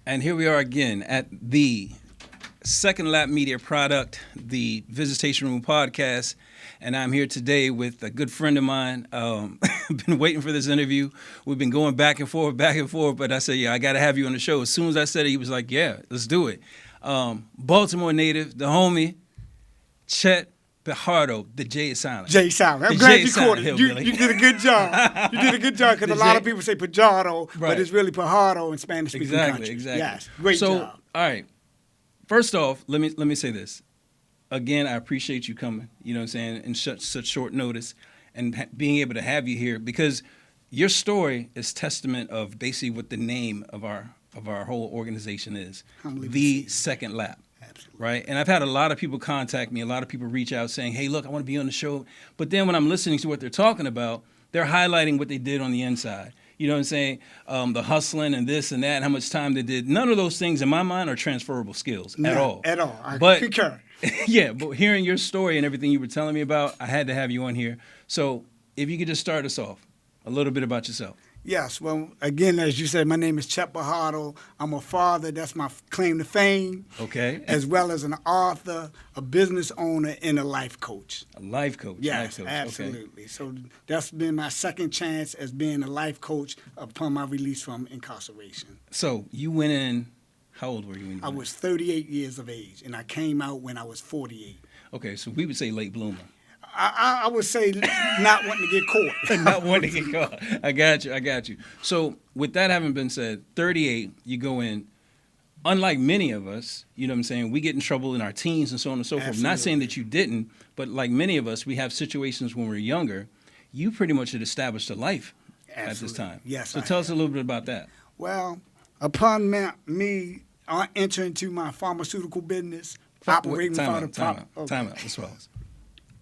And here we are again at the Second Lap Media product, the Visitation Room podcast. And I'm here today with a good friend of mine. I've been waiting for this interview. We've been going back and forth. But I said, yeah, I got to have you on the show. As soon as I said it, he was like, yeah, let's do it. Baltimore native, the homie, Chet Pajardo. The J is silent. J silent. I'm glad you caught it. You did a good job. You did a good job because a lot of people say Pajardo, but it's really Pajardo in Spanish-speaking countries. Exactly. Yes, great job. All right. First off, let me say this. Again, I appreciate you coming, you know what I'm saying, in such short notice and being able to have you here because your story is testament of basically what the name of our whole organization is, the Second Lap. Absolutely. Right? And I've had a lot of people contact me, a lot of people reach out saying, hey, look, I want to be on the show. But then when I'm listening to what they're talking about, they're highlighting what they did on the inside. You know what I'm saying? The hustling and this and that, and how much time they did. None of those things in my mind are transferable skills at all. At all. I concur. Yeah, but hearing your story and everything you were telling me about, I had to have you on here. So if you could just start us off, a little bit about yourself. Yes. Well, again, as you said, my name is Chet Pajardo. I'm a father. That's my claim to fame. Okay. As well as an author, a business owner, and a life coach. A life coach. Yes, life coach. absolutely. Okay. So that's been my second chance as being a life coach upon my release from incarceration. So you went in, how old were you when you I was 38 years of age, and I came out when I was 48. Okay, so we would say late bloomer. I would say not wanting to get caught. Not wanting to get caught. I got you. So with that having been said, 38, you go in. Unlike many of us, you know what I'm saying, we get in trouble in our teens and so on and so forth. Absolutely. Not saying that you didn't, but like many of us, we have situations when we're younger. You pretty much had established a life at this time. Yes, so tell us a little bit about that. Well, upon me entering into my pharmaceutical business, operating without a proper... Time out. Let's pause.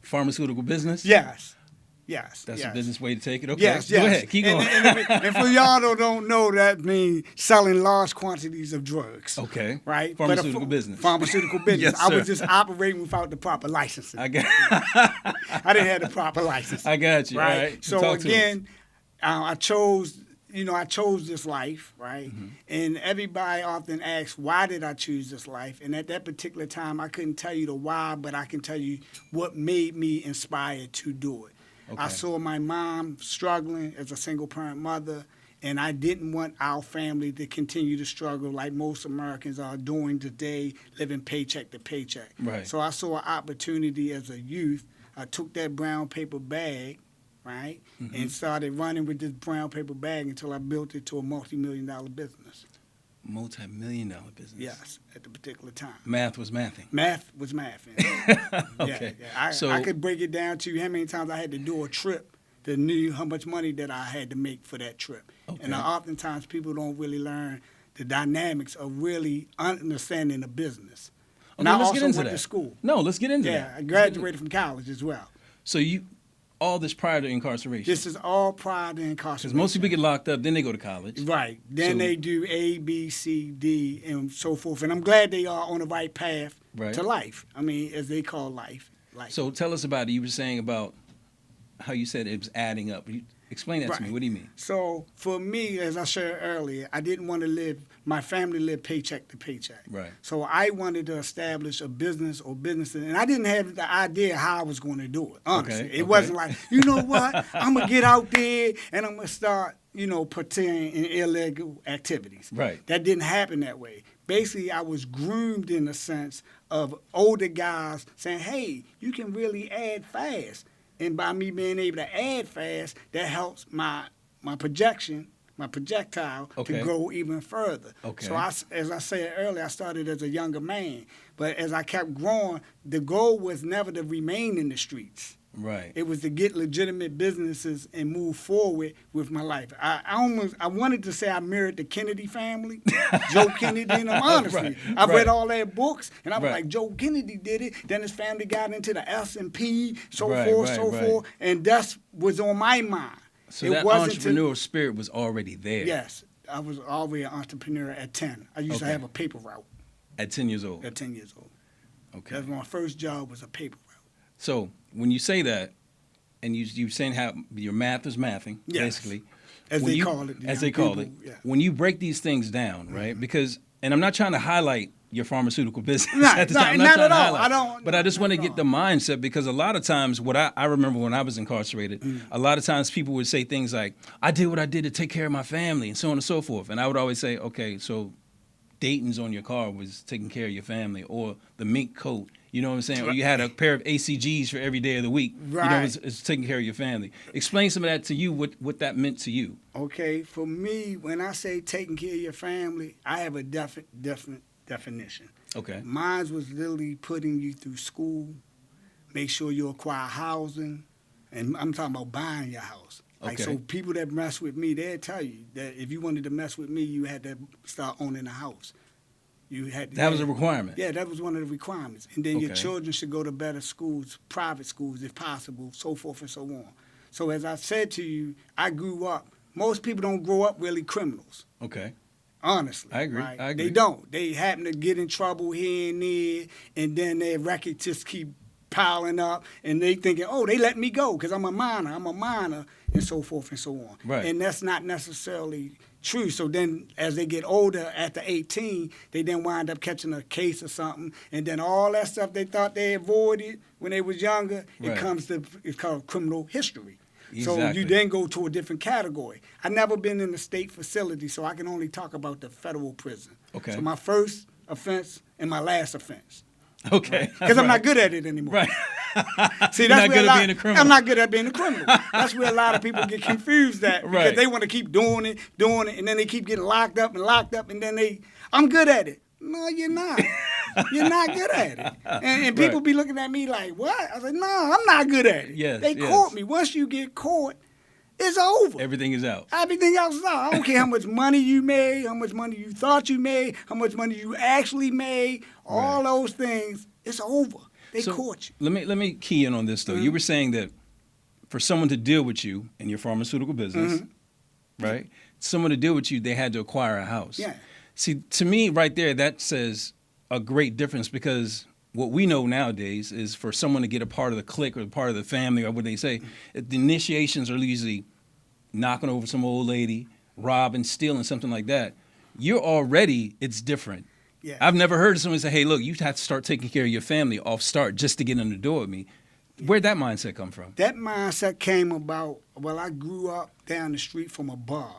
Pharmaceutical business? Yes. That's a business way to take it? Okay. Yes. Go ahead. Keep going. And for y'all who don't know, that means selling large quantities of drugs. Okay. Right? Pharmaceutical business. Pharmaceutical business. Yes, I sir. was just operating without the proper licensing. I didn't have the proper license. I got you. Right? All right. So again, I chose this life, right? Mm-hmm. And everybody often asks, why did I choose this life? And at that particular time, I couldn't tell you the why, but I can tell you what made me inspired to do it. Okay. I saw my mom struggling as a single-parent mother, and I didn't want our family to continue to struggle like most Americans are doing today, living paycheck to paycheck. Right. So I saw an opportunity as a youth. I took that brown paper bag, right, and started running with this brown paper bag until I built it to a multi-million-dollar business. Multi-million-dollar business? Yes, at the particular time. Math was mathing? Math was mathing. Okay. Yeah. I could break it down to you how many times I had to do a trip to know how much money that I had to make for that trip. Okay. And oftentimes people don't really learn the dynamics of really understanding the business. Okay, and I let's also get into went that. to school. No, let's get into that. Yeah, I graduated from college as well. So all this prior to incarceration? This is all prior to incarceration. Because most people get locked up, then they go to college. Right. Then they do A, B, C, D, and so forth. And I'm glad they are on the right path to life. I mean, as they call life. So tell us about it. You were saying about how you said it was adding up. Explain that to me. What do you mean? So for me, as I shared earlier, I didn't want to my family lived paycheck to paycheck. Right. So I wanted to establish a business or businesses, and I didn't have the idea how I was going to do it, honestly. Okay. It wasn't like, you know what, I'm going to get out there and I'm going to start, participating in illegal activities. Right. That didn't happen that way. Basically, I was groomed in the sense of older guys saying, hey, you can really add fast. And by me being able to add fast, that helps my projection, my projectile, to grow even further. Okay. So as I said earlier, I started as a younger man. But as I kept growing, the goal was never to remain in the streets. Right. It was to get legitimate businesses and move forward with my life. I wanted to say I mirrored the Kennedy family, Joe Kennedy, and I'm honestly. I read all their books, and I was like, Joe Kennedy did it. Then his family got into the S&P, so forth, and that was on my mind. So that entrepreneurial spirit was already there. Yes. I was already an entrepreneur at 10. I used to have a paper route. At 10 years old? At 10 years old. Okay. That was my first job, was a paper route. So when you say that, and you're saying how your math is mathing, basically. As they call it. As they call it. Yeah. When you break these things down, right? Because and I'm not trying to highlight your pharmaceutical business Not, at the not, time. I'm not not trying at to all. highlight. I don't. But I just want to not get at the all. mindset, because a lot of times what I remember when I was incarcerated, a lot of times people would say things like, I did what I did to take care of my family and so on and so forth. And I would always say, okay, so Dayton's on your car was taking care of your family, or the mink coat, you know what I'm saying? Or you had a pair of ACGs for every day of the week. Right. You know, it's taking care of your family. Explain some of that to you, what that meant to you. Okay, for me, when I say taking care of your family, I have a different definition. Okay. Mine was literally putting you through school, make sure you acquire housing, and I'm talking about buying your house. Like, Okay. so people that mess with me, they'll tell you that if you wanted to mess with me, you had to start owning a house. You had to, That was a requirement. Yeah, that was one of the requirements. And then your Okay. children should go to better schools, private schools if possible, so forth and so on. So as I said to you, I grew up. Most people don't grow up really criminals. Okay. Honestly. I agree. Right? I agree. They don't. They happen to get in trouble here and there, and then their records just keep piling up, and they thinking, oh, they let me go because I'm a minor, and so forth and so on. Right. And that's not necessarily true. So then as they get older, after 18, they then wind up catching a case or something, and then all that stuff they thought they avoided when they was younger, Right. it's called criminal history. So Exactly. you then go to a different category. I've never been in a state facility, so I can only talk about the federal prison. Okay. So my first offense and my last offense. Okay. Because I'm Right. not good at it anymore. Right. See, You're that's not where good at being a criminal. I'm not good at being a criminal. That's where a lot of people get confused at because Right. they want to keep doing it, and then they keep getting locked up, and then I'm good at it. No, you're not. You're not good at it. And people Right. be looking at me like, what? I was like, no, I'm not good at it. Yes, They yes. caught me. Once you get caught, it's over. Everything is out. Everything else is out. I don't care how much money you made, how much money you thought you made, how much money you actually made. All those things, it's over. They So, caught you. Let me key in on this though. You were saying that for someone to deal with you in your pharmaceutical business, right? Someone to deal with you, they had to acquire a house. Yeah. See, to me, right there, that says a great difference, because what we know nowadays is for someone to get a part of the clique or part of the family, or what they say, the initiations are usually knocking over some old lady, robbing, stealing, something like that. It's different. Yeah. I've never heard someone say, hey, look, you have to start taking care of your family off start just to get in the door with me. Where'd that mindset come from? That mindset came about, I grew up down the street from a bar.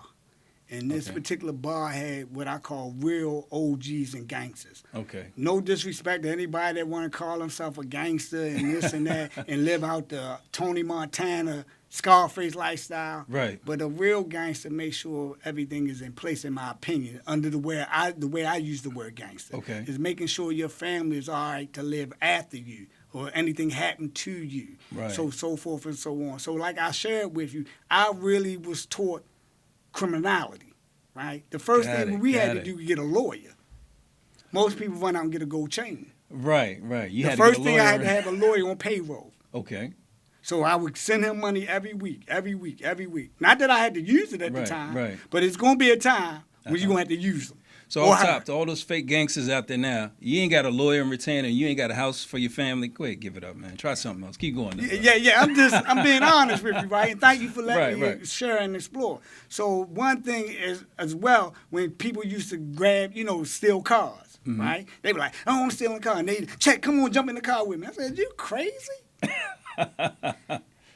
And this Okay. particular bar had what I call real OGs and gangsters. Okay. No disrespect to anybody that want to call himself a gangster and this and that and live out the Tony Montana, Scarface lifestyle. Right. But a real gangster makes sure everything is in place, in my opinion, under the way I use the word gangster. Okay. Is making sure your family is all right to live after you or anything happened to you. Right. So forth and so on. So like I shared with you, I really was taught criminality, right? The first thing we had to do was get a lawyer. Most people run out and get a gold chain. Right. You The had first to get a thing lawyer. I had to have a lawyer on payroll. Okay. So I would send him money every week. Not that I had to use it at the Right, time, right. but it's going to be a time when you're going to have to use them. So Or off her. top, to all those fake gangsters out there now, you ain't got a lawyer and retainer, you ain't got a house for your family. Go ahead, give it up, man. Try something else. Keep going. Yeah. I'm being honest with you, right? And thank you for letting me Right. share and explore. So one thing is as well, when people used to grab, steal cars, right? They were like, "Oh, I'm stealing a car," and they Chet, come on, jump in the car with me. I said, "You crazy?"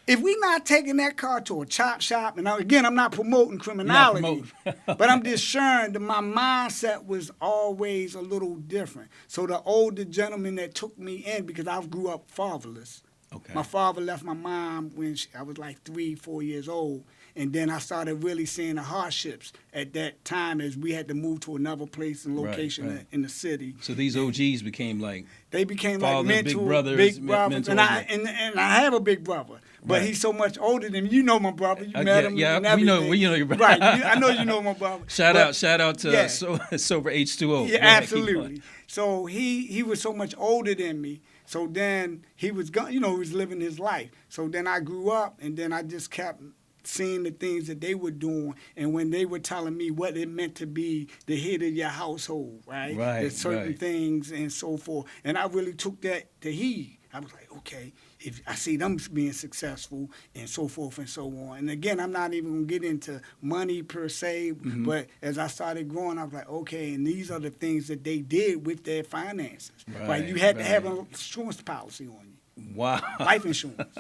If we not taking that car to a chop shop, and I'm not promoting criminality, but I'm just sharing that my mindset was always a little different. So the older gentleman that took me in, because I grew up fatherless. Okay. My father left my mom when I was like 3-4 years old. And then I started really seeing the hardships at that time as we had to move to another place and location Right. in the city. So these OGs became like They became fathers, like big mentors, brothers, big brothers. mentors. And I have a big brother, but Right. he's so much older than me. You know my brother. You met him. Yeah, and we know everything. your brother. Right. I know you know my brother. Shout out to yeah. Sober H2O. Yeah, Go ahead, keep absolutely. going. So he was so much older than me. So then he was he was living his life. So then I grew up, and then I just kept seeing the things that they were doing, and when they were telling me what it meant to be the head of your household, right? Right, There's certain right. things and so forth. And I really took that to heed. I was like, okay, if I see them being successful and so forth and so on. And again, I'm not even going to get into money per se, but as I started growing, I was like, okay, and these are the things that they did with their finances. Right? You had to have an insurance policy on you. Wow. Life insurance.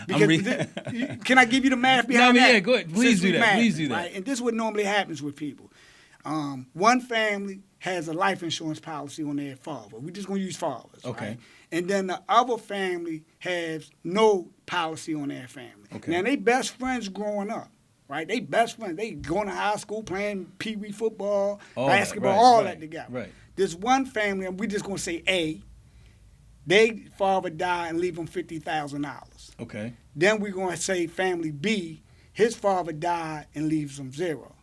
Because can I give you the math behind that? Yeah, go ahead. Please do that. Please do that. Right? And this is what normally happens with people. One family has a life insurance policy on their father. We're just going to use fathers. Okay. Right? And then the other family has no policy on their family. Okay. Now, they best friends growing up. Right? They best friends. They going to high school, playing pee-wee football, basketball, that together. Right. This one family, and we're just going to say A, their father died and leave them $50,000. Okay. Then we're going to say family B, his father died and leaves them zero.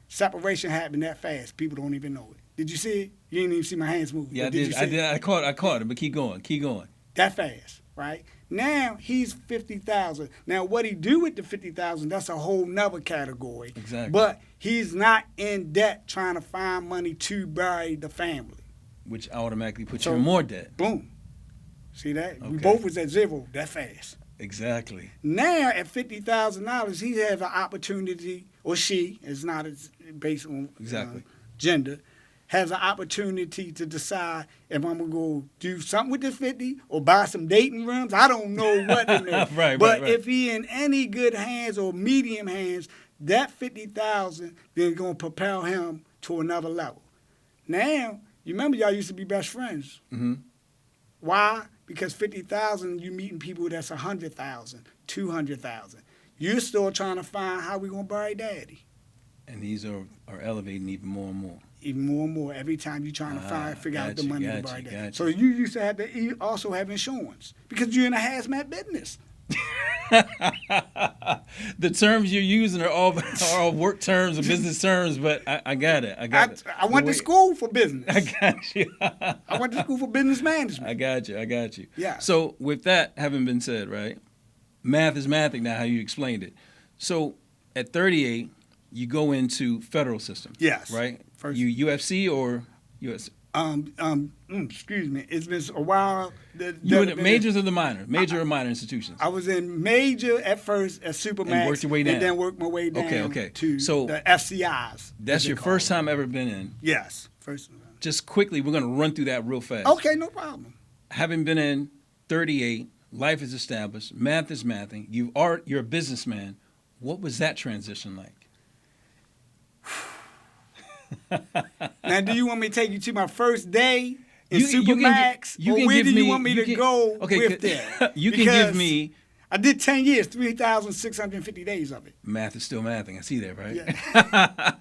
Separation happened that fast. People don't even know it. Did you see it? You didn't even see my hands moving. Yeah, I did. I caught it, but keep going. That fast, right? Now he's 50,000. Now what he do with the 50,000? That's a whole nother category. Exactly. But he's not in debt trying to find money to bury the family. Which automatically puts you in more debt. Boom. See that? Okay. We both was at zero that fast. Exactly. Now at $50,000, he has an opportunity, or she, it's not based on gender, has an opportunity to decide if I'm going to go do something with this 50 or buy some dating rooms. I don't know what in there. But if he in any good hands or medium hands, that 50,000 then going to propel him to another level. Now, you remember y'all used to be best friends. Mm-hmm. Why? Because 50,000, you meeting people that's 100,000, 200,000. You're still trying to find how we gonna bury daddy. And these are elevating even more and more. Even more and more every time you're trying to figure out the money to bury daddy. Gotcha. So you used to have to also have insurance because you're in a hazmat business. The terms you're using are all work terms or business terms, but I got it. I went to school for business. I got you. I went to school for business management. I got you. Yeah. So with that having been said, right, math is mathing now, how you explained it. So at 38, you go into federal system. Yes. Right? First. You UFC or US? Excuse me. It's been a while. You were the majors or the minors? Major or minor institutions? I was in major at first at Supermax. And worked your way down. And then worked my way down to so the FCIs. That's your first time ever been in? Yes. First. Just quickly, we're going to run through that real fast. Okay, no problem. Having been in 38, life is established, math is mathing, you're a businessman. What was that transition like? Now, do you want me to take you to my first day in Supermax? Or where do you want me to go with that? You can give me... I did 10 years, 3,650 days of it. Math is still mathing. I see that, right? Yeah.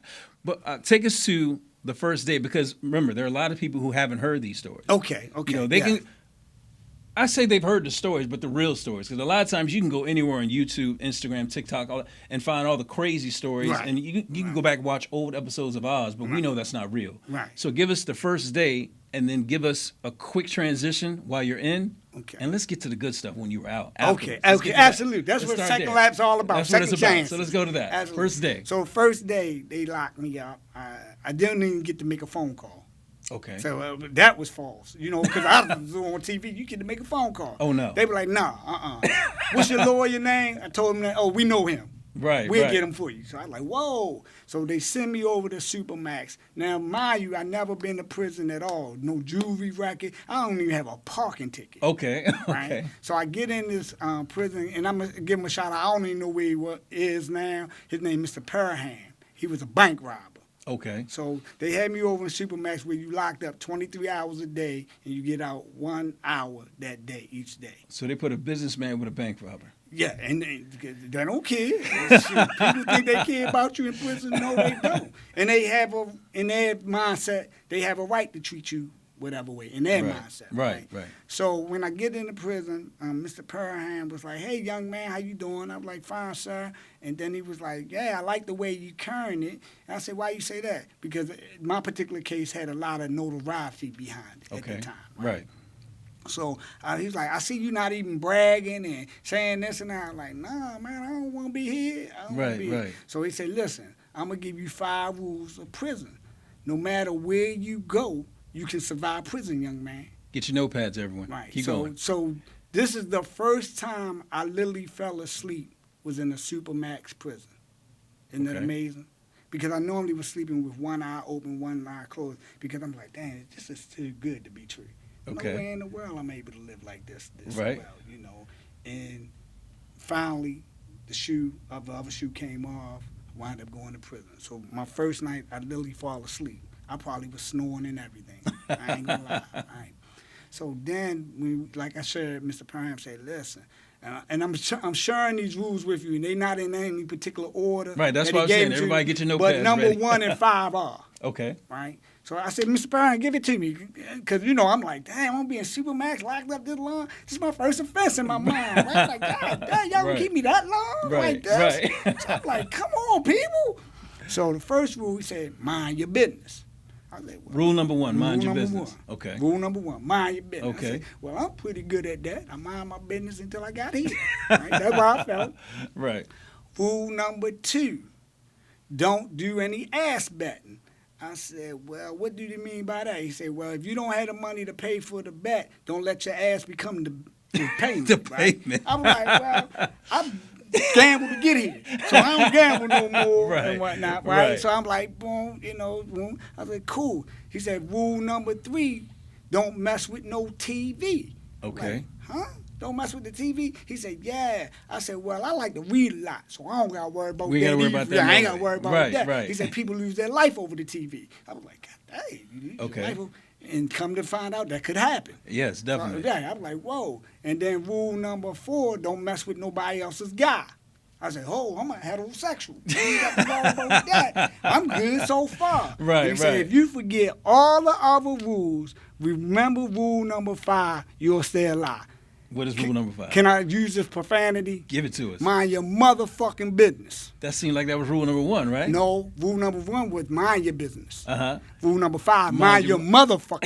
But take us to the first day, because remember, there are a lot of people who haven't heard these stories. Okay. You know, they can... I say they've heard the stories, but the real stories. Because a lot of times you can go anywhere on YouTube, Instagram, TikTok, and find all the crazy stories. Right. And you can go back and watch old episodes of Oz, but we know that's not real. Right. So give us the first day, and then give us a quick transition while you're in. Okay. And let's get to the good stuff when you were out. Okay, absolutely. That's what Second Lap's all about. That's second what it's chance. about. So let's go to that. Absolutely. First day. So first day, they locked me up. I didn't even get to make a phone call. Okay. So that was false, you know, because I was on TV. You get to make a phone call. Oh, no. They were like, nah, What's your lawyer name? I told them that, we know him. Right, We'll get him for you. So I was like, whoa. So they send me over to Supermax. Now, mind you, I never been to prison at all. No jewelry racket. I don't even have a parking ticket. Okay. Right? Okay. So I get in this prison, and I'm going to give him a shout out. I don't even know where he is now. His name is Mr. Pajardo. He was a bank robber. Okay. So they had me over in Supermax where you locked up 23 hours a day and you get out 1 hour that day, each day. So they put a businessman with a bank robber. Yeah, and they don't care. Shoot, people think they care about you in prison. No, they don't. And they have in their mindset, they have a right to treat you whatever way, in their mindset. Right. So when I get into prison, Mr. Pajardo was like, hey, young man, how you doing? I'm like, fine, sir. And then he was like, yeah, I like the way you carrying it. And I said, why you say that? Because my particular case had a lot of notoriety behind it at the time. Right. So he was like, I see you not even bragging and saying this and that. I'm like, nah, man, I don't want to be here. I don't want to be here. So he said, listen, I'm going to give you 5 rules of prison. No matter where you go, you can survive prison, young man. Get your notepads, everyone. Right. Keep going. So This is the first time I literally fell asleep was in a Supermax prison. Isn't that Okay. amazing? Because I normally was sleeping with one eye open, one eye closed, because I'm like, dang, this is too good to be true. Okay. No way in the world I'm able to live like this Right. well, you know. And finally, the other shoe came off, wound up going to prison. So my first night, I literally fall asleep. I probably was snoring and everything. I ain't gonna lie. Right? So then, like I said, Mr. Prime said, listen, and I'm sharing these rules with you, and they're not in any particular order. Right, that's that what he I'm gave saying. it to Everybody you, get your notepads But number ready. 1 and 5 are. Okay. Right? So I said, Mr. Prime, give it to me. Because, you know, I'm like, damn, I'm being Supermax locked up this long. This is my first offense in my mind. Right? I'm like, God damn, y'all gonna keep me that long? Right, Like this? right. So I'm like, come on, people. So the first rule, he said, mind your business. I said, well, Rule number 1, mind your number business. 1. Okay. Rule number 1, mind your business. Okay. I said, well, I'm pretty good at that. I mind my business until I got here. Right? That's how I felt. Right. Rule number 2, don't do any ass betting. I said, well, what do you mean by that? He said, well, if you don't have the money to pay for the bet, don't let your ass become the payment. The right? payment. I'm like, well, I gambled to get here, so I don't gamble no more Right. and whatnot, right? Right. So I'm like, boom, you know, boom. I said, cool. He said, rule number 3, don't mess with no TV. Okay. Like, huh? Don't mess with the TV? He said, yeah. I said, well, I like to read a lot, so I don't got to worry about We that. gotta worry either. about that Yeah, I ain't no got to way. worry about Right, that. right. He said, people lose their life over the TV. I was like, God dang, you lose Okay. your life over. And come to find out that could happen. Yes, definitely. So, yeah, I'm like, whoa. And then rule number 4, don't mess with nobody else's guy. I said, oh, I'm a heterosexual. You ain't got to worry about that. I'm good so far. Right, He said, right. if you forget all the other rules, remember rule number 5, you'll stay alive. What is rule number 5? Can I use this profanity? Give it to us. Mind your motherfucking business. That seemed like that was rule number 1, right? No, rule number 1 was mind your business. Uh-huh. Rule number 5, Mind mind your your motherfucking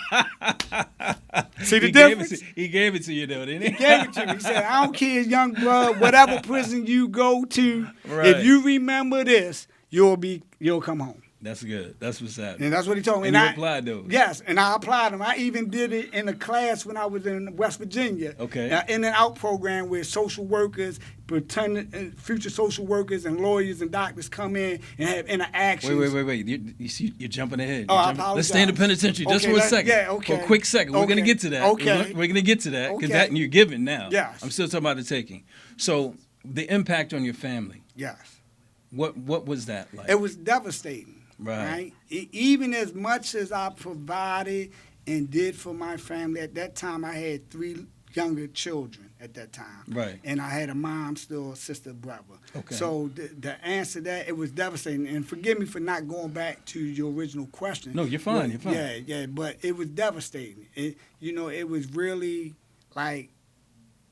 business. See the difference? He gave it to you, though, didn't he? He gave it to me. He said, I don't care, young blood, whatever prison you go to, Right. if you remember this, you'll come home. That's good. That's what's happening. And that's what he told me. And you applied those. Yes, and I applied them. I even did it in a class when I was in West Virginia. Okay. In and out program where social workers, future social workers and lawyers and doctors come in and have interactions. Wait. You see, you're jumping ahead. Oh, You're I jumping. apologize. Let's stay in the penitentiary just Okay, for a second. yeah, okay. For a quick second. We're going to Okay. get to that. Okay. We're going to get to that because Okay. that you're giving now. Yes. I'm still talking about the taking. So the impact on your family, Yes. what was that like? It was devastating. Right. Even as much as I provided and did for my family, at that time I had 3 younger children at that time. Right. And I had a mom, still a sister, brother. Okay. So the answer to that, it was devastating. And forgive me for not going back to your original question. No, you're fine. You're fine. Yeah, but it was devastating. It was really like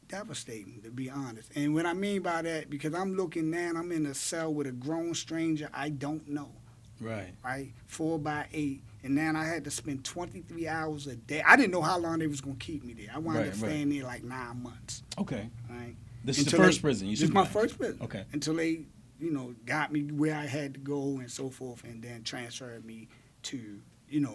devastating, to be honest. And what I mean by that, because I'm looking now, I'm in a cell with a grown stranger I don't know. Right, 4x8, and then I had to spend 23 hours a day. I didn't know how long they was gonna keep me there. I wound up staying there like 9 months. Okay. Right. This is the first prison you This is my supervised? first prison. Okay. Until they, got me where I had to go and so forth, and then transferred me to,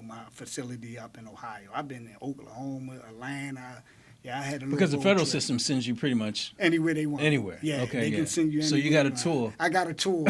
my facility up in Ohio. I've been in Oklahoma, Atlanta. Yeah, I had a little Because the road federal trip. system sends you pretty much Anywhere they want. anywhere. Yeah, Okay, they can send you anywhere. So you got a want. tour. I got a tour.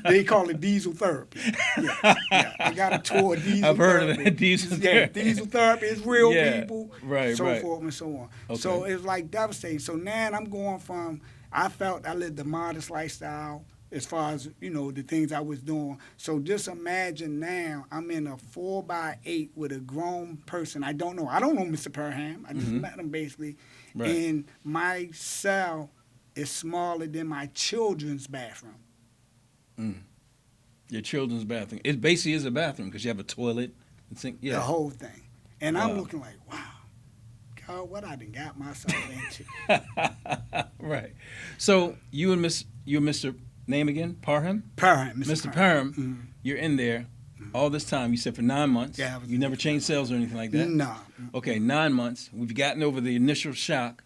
They call it diesel therapy. Yeah. I got a tour of diesel I've heard therapy. of that diesel Yeah, therapy. diesel therapy is real Yeah, people. right, so right. forth and so on. Okay. So it's like devastating. So now I'm going from, I felt I lived a modest lifestyle as far as, the things I was doing. So just imagine now I'm in a 4x8 with a grown person. I don't know Mr. Perham. I just met him basically. Right. And my cell is smaller than my children's bathroom. Your children's bathroom. It basically is a bathroom because you have a toilet and sink. Yeah. The whole thing. And Wow. I'm looking like, wow, God, what I done got myself into. Right. So you and Mr. Name again? Parham? Perham, Mr. Perham. Parham, you're in there all this time. You said for 9 months. Yeah, I was You never changed cells or anything like that? No. Okay, 9 months. We've gotten over the initial shock.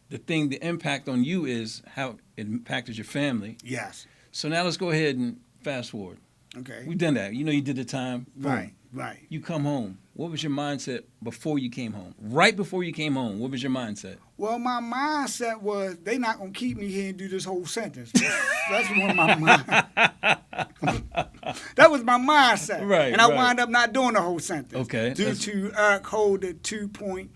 The impact on you is how it impacted your family. Yes. So now let's go ahead and fast forward. Okay. We've done that. You know, you did the time. Boom. Right. Right. You come home. What was your mindset before you came home? Right before you came home, what was your mindset? Well, my mindset was they not gonna keep me here and do this whole sentence. That's one of my mind. That was my mindset. Right. And I wound up not doing the whole sentence. Okay. Due to Eric Holder 2-point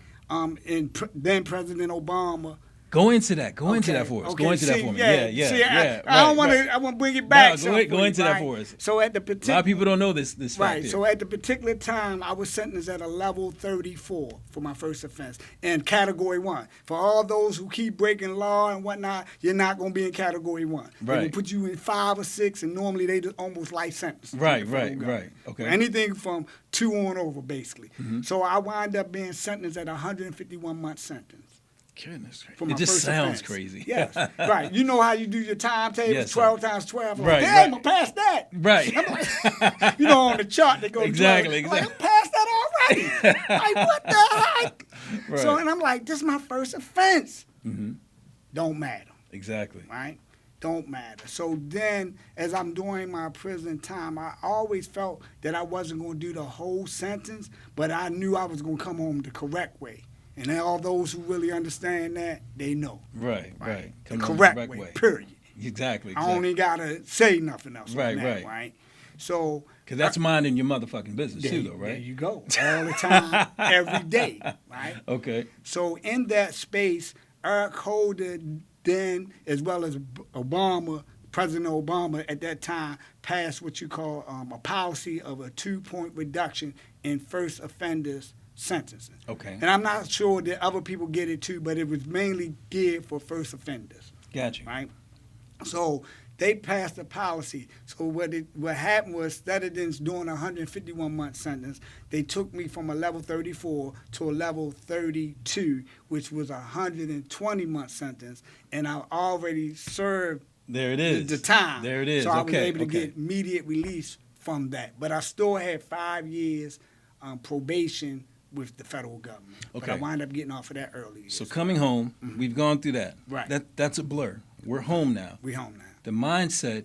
then President Obama. Go into that. Go into that for us. Okay. Go into that for me. Yeah. See, Right, I don't want to. I want to bring it back. No, go into that for us. So at the A particular, lot of people don't know this fact right. here. So at the particular time, I was sentenced at a level 34 for my first offense in Category 1. For all those who keep breaking law and whatnot, you're not going to be in Category 1. They will put you in 5 or 6, and normally they just almost life sentence. Right. Okay. Anything from 2 on over, basically. Mm-hmm. So I wind up being sentenced at a 151-month sentence. Goodness, It just sounds crazy. Yes, right. You know how you do your timetables, Yes, 12 times 12. I'm right, like, damn, I'm past that. Right. I'm like, you know, on the chart they go Exactly. 12. I'm like, I'm past that already. Like, what the heck? Right. So, and I'm like, this is my first offense. Mm-hmm. Don't matter. Exactly. Right? Don't matter. So then, as I'm doing my prison time, I always felt that I wasn't going to do the whole sentence, but I knew I was going to come home the correct way. And all those who really understand that, they know. Right. The correct way, period. Exactly. I only got to say nothing else. Right. So. Because that's minding your motherfucking business too, though, right? There you go. All the time, every day, right? Okay. So in that space, Eric Holder then, as well as Obama, President Obama at that time, passed what you call a policy of a 2-point reduction in first offenders sentencing. Okay. And I'm not sure that other people get it too, but it was mainly geared for first offenders. Gotcha. Right? So they passed a policy. So what happened was, instead of doing a 151-month sentence, they took me from a level 34 to a level 32, which was a 120-month sentence, and I already served there it is. The time. There it is. So I was able to get immediate release from that. But I still had 5 years probation with the federal government. Okay. But I wound up getting off of that early. So coming home, we've gone through that. Right. That's a blur. We're home now. We home now. The mindset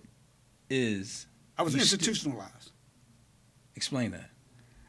is... I was institutionalized. Explain that.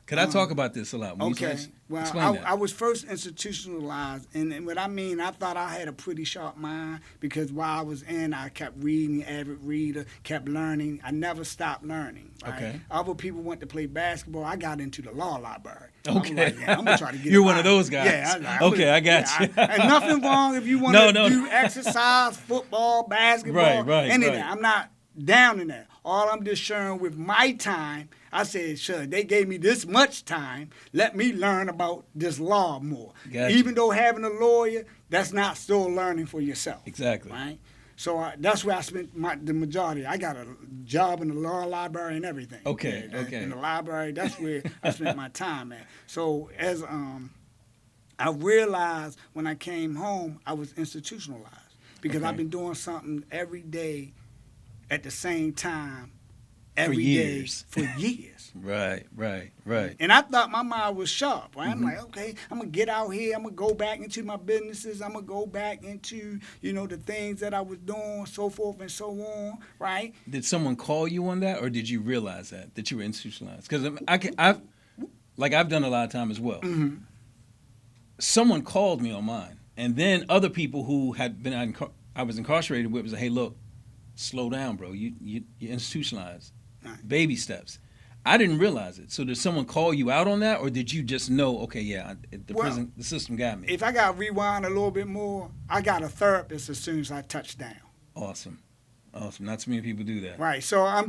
Could I talk about this a lot? Okay. Well, I was first institutionalized, and what I mean, I thought I had a pretty sharp mind because while I was in, I kept reading, avid reader, kept learning. I never stopped learning. Right? Okay. Other people went to play basketball. I got into the law library. Okay. I'm like, yeah, I'm gonna try to get. You're one of those guys. Yeah. I got you. And nothing wrong if you want to do exercise, football, basketball, anything. I'm not down in that. All I'm just sharing with my time. I said, sure, they gave me this much time. Let me learn about this law more. Gotcha. Even though having a lawyer, that's not still learning for yourself. Exactly. Right? So that's where I spent the majority. I got a job in the law library and everything. Okay. In the library, that's where I spent my time at. So as I realized when I came home, I was institutionalized because I've been doing something every day at the same time. Every day for years. Right. And I thought my mind was sharp. Right? I'm like, okay, I'm going to get out here. I'm going to go back into my businesses. I'm going to go back into, the things that I was doing, so forth and so on, right? Did someone call you on that, or did you realize that you were institutionalized? Because I've done a lot of time as well. Mm-hmm. Someone called me on mine, and then other people who had been I was incarcerated with was like, hey, look, slow down, bro. You're institutionalized. Right. Baby steps. I didn't realize it. So did someone call you out on that, or did you just know? Okay, yeah, the system got me. If I got to rewind a little bit more, I got a therapist as soon as I touched down. Awesome. Not too many people do that. Right. So I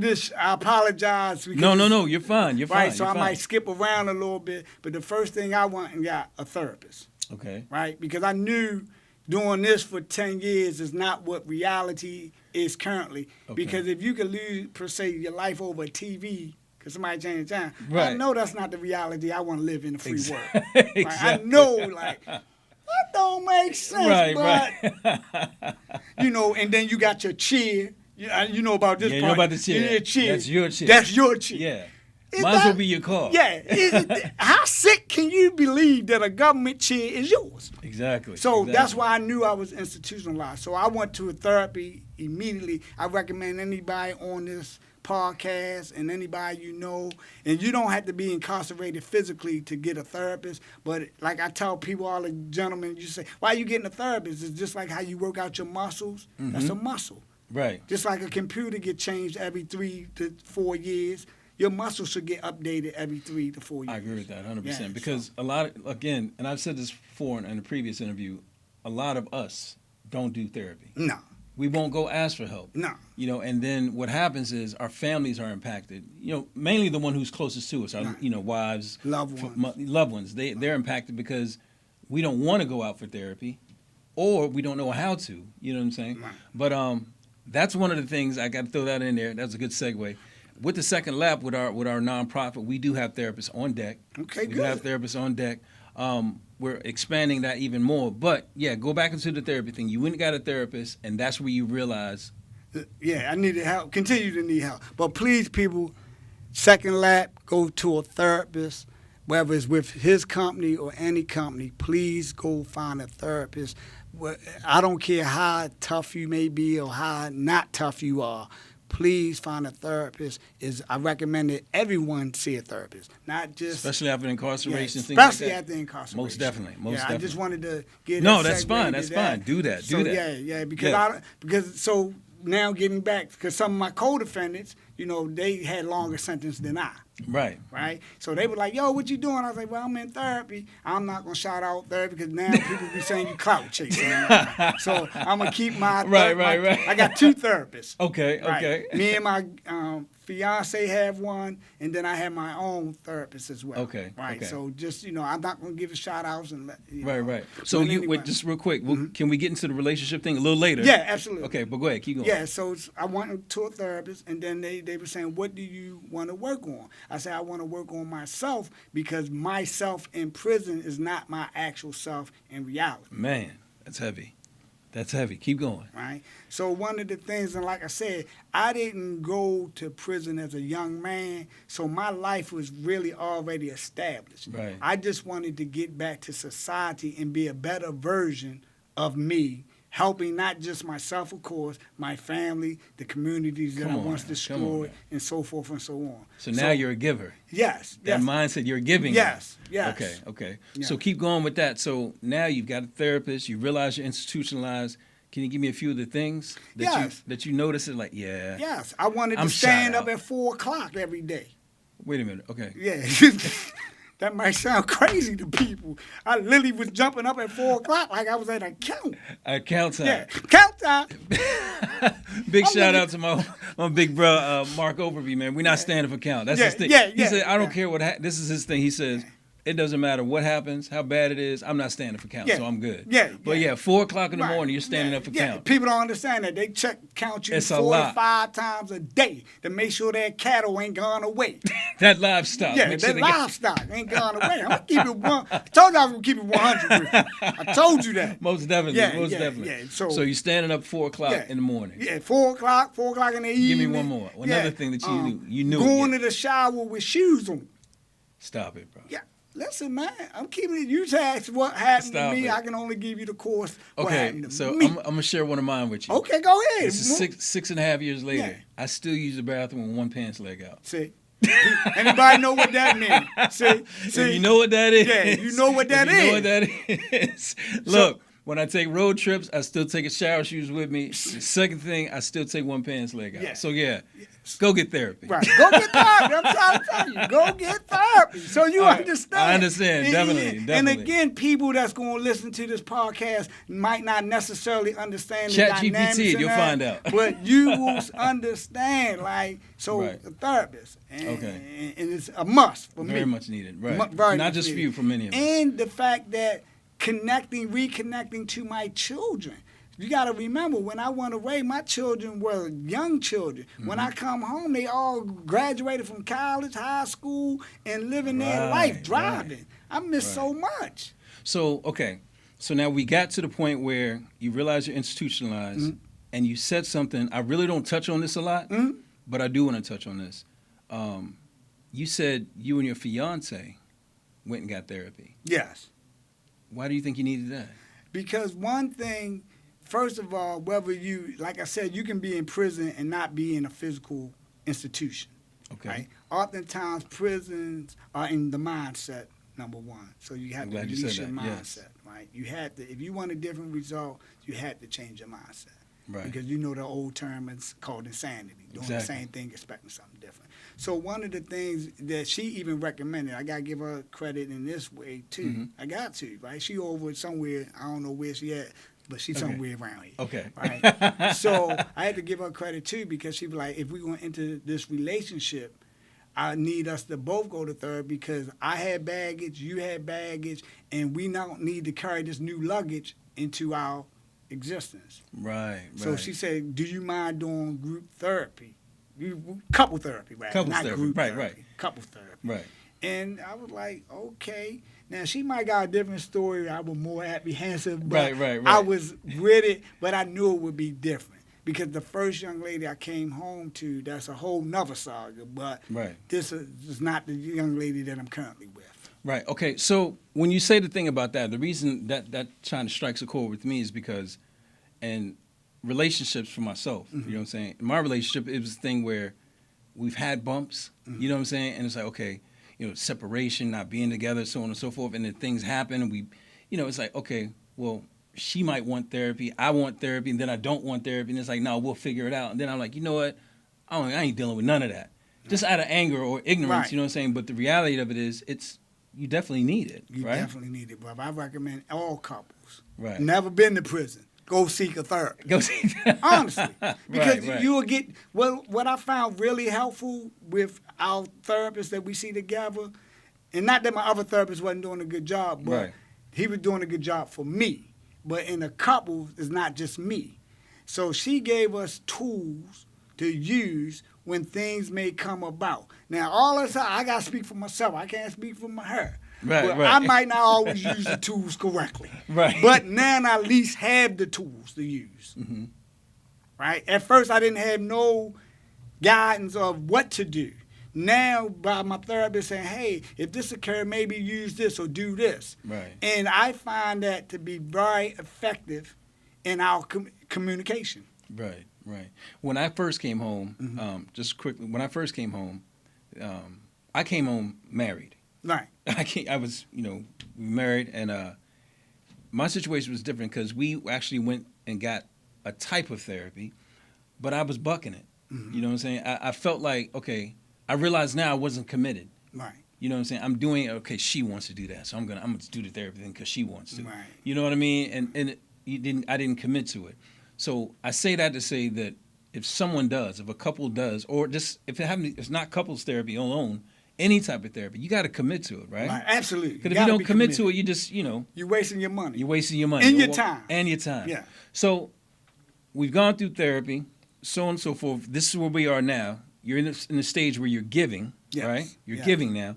apologize. Because No. You're fine. Right. So I might skip around a little bit, but the first thing I went and got a therapist. Okay. Right. Because I knew doing this for 10 years is not what reality is currently. Okay. Because if you could lose, per se, your life over TV, because somebody changed time, I know that's not the reality I want to live in the free world. Right? Exactly. I know, that don't make sense. But, and then you got your chair. You know about this part. You know about the chair. Your chair. That's your chair. That's your chair. Yeah. Might as well be your car. Yeah. How sick can you believe that a government chair is yours? Exactly. So that's why I knew I was institutionalized. So I went to a therapy immediately. I recommend anybody on this podcast and anybody you know, and you don't have to be incarcerated physically to get a therapist. But like I tell people, all the gentlemen, you say, why are you getting a therapist? It's just like how you work out your muscles. Mm-hmm. That's a muscle. Right. Just like a computer get changed every 3 to 4 years, your muscles should get updated every 3 to 4 years. I agree with that 100%. Yeah, because a lot of, again, and I've said this before in a previous interview, a lot of us don't do therapy. No. We won't go ask for help. No. You know, and then what happens is our families are impacted. You know, mainly the one who's closest to us, our, Right. you know, wives, Loved ones. loved ones. They're impacted because we don't want to go out for therapy, or we don't know how to. You know what I'm saying? Right. But that's one of the things I got to throw that in there. That's a good segue. With the Second Lap, with our nonprofit, we do have therapists on deck. Okay, we good. do have therapists on deck. We're expanding that even more. But yeah, go back into the therapy thing. You went and got a therapist, and that's where you realize. Yeah, I needed help. Continue to need help. But please, people, Second Lap, go to a therapist, whether it's with his company or any company. Please go find a therapist. I don't care how tough you may be or how not tough you are. Please find a therapist. I recommend that everyone see a therapist, not just Especially after incarceration, things especially like that. after incarceration. Most definitely. I just wanted to get No, a that's segue fine. to That's that. fine. Do that. So, Do that. Yeah, because so now getting back, because some of my co-defendants, you know, they had longer sentence than I. Right. So they were like, yo, what you doing? I was like, well, I'm in therapy. I'm not going to shout out therapy because now people be saying you clout chasing. So I'm going to keep my Right. I got 2 therapists. Okay. Right. Okay. Me and my fiance have one, and then I have my own therapist as well. Okay, Right. okay. So just, you know, I'm not going to give a shout outs and let you know. Right. So But anyway. wait, just real quick. Can we get into the relationship thing a little later? Yeah, absolutely. Okay, but go ahead. Keep going. Yeah, so I went to a therapist, and then they were saying, what do you want to work on? I said, I want to work on myself because myself in prison is not my actual self in reality. Man, that's heavy. That's heavy. Keep going. Right? So one of the things, and like I said, I didn't go to prison as a young man, so my life was really already established. Right. I just wanted to get back to society and be a better version of me, helping not just myself, of course, my family, the communities that I once destroyed, and so forth and so on. So now you're a giver. Yes. That mindset, you're giving. Yes. Okay. Yeah. So keep going with that. So now you've got a therapist. You realize you're institutionalized. Can you give me a few of the things that you notice? It like, yeah. Yes. I wanted to I'm stand shot up out. at 4 o'clock every day. Wait a minute. Okay. Yeah. That might sound crazy to people. I literally was jumping up at 4 o'clock like I was at a count. At count time. Yeah, count time. Big shout out to my big bro, Mark Overby, man. We're not standing for count. That's his thing. He said, I don't care what this is his thing. He says, it doesn't matter what happens, how bad it is. I'm not standing for count, so I'm good. But 4 o'clock in the morning, you're standing up for count. People don't understand that. They count you It's 45 times a day to make sure that cattle ain't gone away. That livestock. Yeah, that livestock ain't gone away. I'm going to keep it one. I told you I was going to keep it 100 with you. I told you that. Most definitely. Yeah. So you're standing up 4 o'clock in the morning. Yeah, 4 o'clock in the evening. Give me one more. Another thing that you knew. Going to the shower with shoes on. Stop it, bro. Yeah. Listen, man, I'm keeping it. You asked what happened to me. I can only give you the course. Okay, so I'm gonna share one of mine with you. Okay, go ahead. This is 6.5 years later. Yeah. I still use the bathroom with one pants leg out. See, anybody know what that means? See, you know what that is. Yeah, you know what that is. You know what that is. Look. When I take road trips, I still take a shower shoes with me. Second thing, I still take one pants leg out. Yeah. So go get therapy. Right, go get therapy. I'm trying to tell you, go get therapy. So you understand. I understand, definitely. And again, people that's going to listen to this podcast might not necessarily understand Chat the dynamics. GPT, you'll find out. But you will understand, a therapist. And it's a must for me. Very much needed, right. Not just for you, for many of us. And the fact that reconnecting to my children. You got to remember, when I went away, my children were young children. Mm-hmm. When I come home, they all graduated from college, high school, and living their life, driving. Right. I miss so much. So now we got to the point where you realize you're institutionalized, and you said something. I really don't touch on this a lot, but I do want to touch on this. You said you and your fiance went and got therapy. Yes. Why do you think you needed that? Because one thing, first of all, whether you, like I said, you can be in prison and not be in a physical institution. Okay. Right? Oftentimes, prisons are in the mindset, number one. So you have I'm to glad you release said your that, mindset, yes. right? You had to, if you want a different result, you had to change your mindset. Right. Because you know the old term is called insanity, doing the Exactly. same thing, expecting something different. So one of the things that she even recommended, I got to give her credit in this way too. Mhm. I got to, right? She over somewhere, I don't know where she at, but she's Okay. somewhere around here. Okay. Right. So I had to give her credit too, because she was like, if we're going to enter this relationship, I need us to both go to therapy, because I had baggage, you had baggage, and we don't need to carry this new luggage into our existence. Right. So right. she said, do you mind doing group therapy? Couple therapy, right? Couples Not therapy, group right, therapy. right. Couple therapy. Right. And I was like, okay. Now, she might got a different story. I was more apprehensive, but Right. I was with it, but I knew it would be different. Because the first young lady I came home to, that's a whole nother saga. But Right. this is not the young lady that I'm currently with. Right. Okay. So when you say the thing about that, the reason that kind of strikes a chord with me is because, and relationships for myself, you know what I'm saying? In my relationship, it was a thing where we've had bumps, you know what I'm saying? And it's like, okay, you know, separation, not being together, so on and so forth. And then things happen and we, you know, it's like, okay, well, she might want therapy, I want therapy, and then I don't want therapy. And it's like, no, we'll figure it out. And then I'm like, you know what? I ain't dealing with none of that. Just out of anger or ignorance, Right. you know what I'm saying? But the reality of it is, you definitely need it, You right? definitely need it, brother. I recommend all couples. Right. Never been to prison. Go seek a therapist. Go see that. Honestly. Because right. you will get, well, what I found really helpful with our therapists that we see together, and not that my other therapist wasn't doing a good job, but Right. he was doing a good job for me. But in a couple, it's not just me. So she gave us tools to use when things may come about. Now, all the time, I got to speak for myself. I can't speak for her. Right, But right. I might not always use the tools correctly. Right. But now I at least have the tools to use. Mm-hmm. Right? At first, I didn't have no guidance of what to do. Now, by my therapist saying, hey, if this occurred, maybe use this or do this. Right. And I find that to be very effective in our communication. Right. When I first came home, just quickly, when I first came home, I came home married. Right. I was, married, and my situation was different because we actually went and got a type of therapy, but I was bucking it. Mm-hmm. You know what I'm saying? I felt like, okay, I realized now I wasn't committed. Right. You know what I'm saying? I'm doing it. Okay, she wants to do that, so I'm gonna do the therapy thing because she wants to. Right. You know what I mean? And I didn't commit to it. So I say that to say that if someone does, if a couple does, or just if it's not couples therapy alone, any type of therapy, you got to commit to it, right? Right. Absolutely. Because if you don't commit to it, you just, you're wasting your money. you're wasting your money And your time. And your time. Yeah. So we've gone through therapy, so on and so forth. This is where we are now. You're in the stage where you're giving, Yes. right? You're Yes. giving now.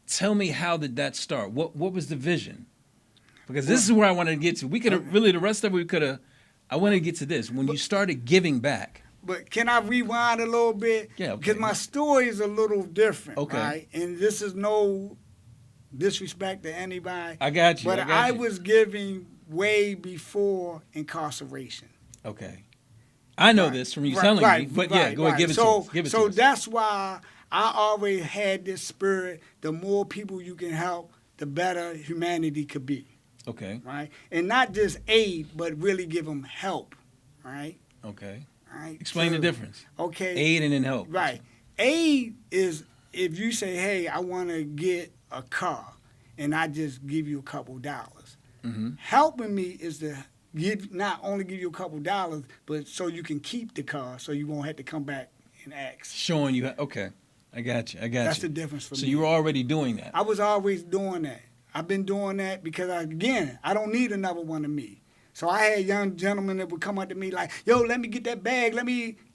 Tell me, how did that start? What was the vision? Because this is where I wanted to get to. We could have really, the rest of it, we could have. I wanted to get to this. When you started giving back. But can I rewind a little bit? Yeah, okay. Because my story is a little different, Okay. right? And this is no disrespect to anybody. I got you. But I got I you. was giving way before incarceration. Okay. I know Right. this from you Right, telling right, me, but right, yeah, go ahead, right. give it to us. Give it so to us. that's why I always had this spirit, the more people you can help, the better humanity could be, Okay. right? And not just aid, but really give them help, right? Okay. Right. Explain the So, difference. Okay. Aid and then help. Right. Aid is if you say, hey, I want to get a car, and I just give you a couple dollars. Mm-hmm. Helping me is to not only give you a couple dollars, but so you can keep the car, so you won't have to come back and ask. Showing you. Okay. I got you. That's you. the difference for me. So you were already doing that. I was always doing that. I've been doing that because, I don't need another one of me. So I had young gentlemen that would come up to me like, yo, let me get that bag.